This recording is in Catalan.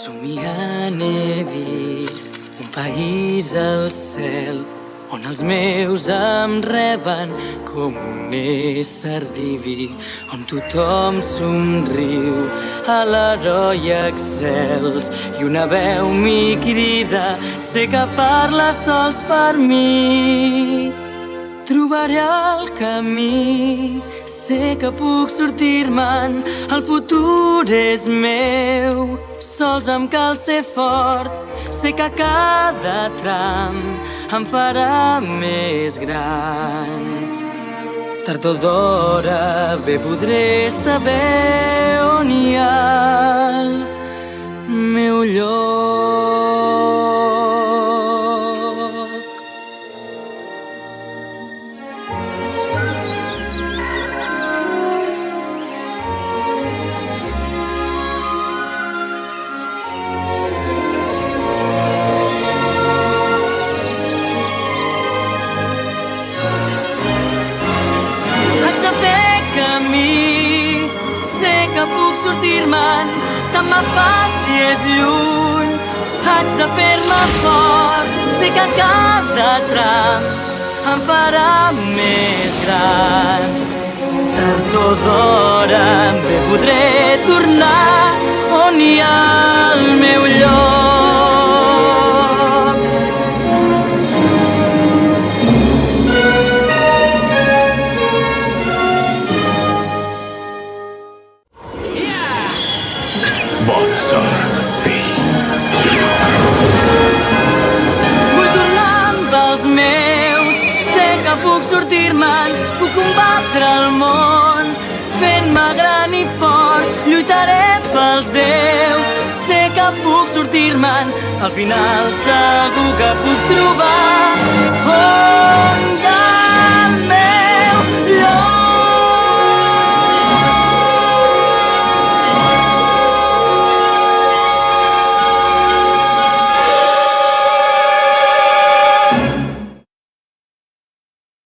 Somiant he vist un país al cel on els meus em reben com un ésser diví, on tothom somriu a l'heroi excels i una veu m'hi crida, sé que parla sols per mi. Trobaré el camí, sé que puc sortir-me'n, el futur és meu. Sols em cal ser fort, sé que cada tram em farà més gran. Tard o d'hora bé podré saber on hi ha el meu lloc. Puc sortir-me'n, tant me fa si és lluny. Haig de fer-me fort, sé que cada tram em farà més gran. Tard o d'hora bé podré tornar on hi ha el meu lloc. Bona sort, fill. Vull tornar amb els meus, sé que puc sortir-me'n, puc combatre el món. Fent-me gran i fort, lluitaré pels déus. Sé que puc sortir-me'n, al final segur que puc trobar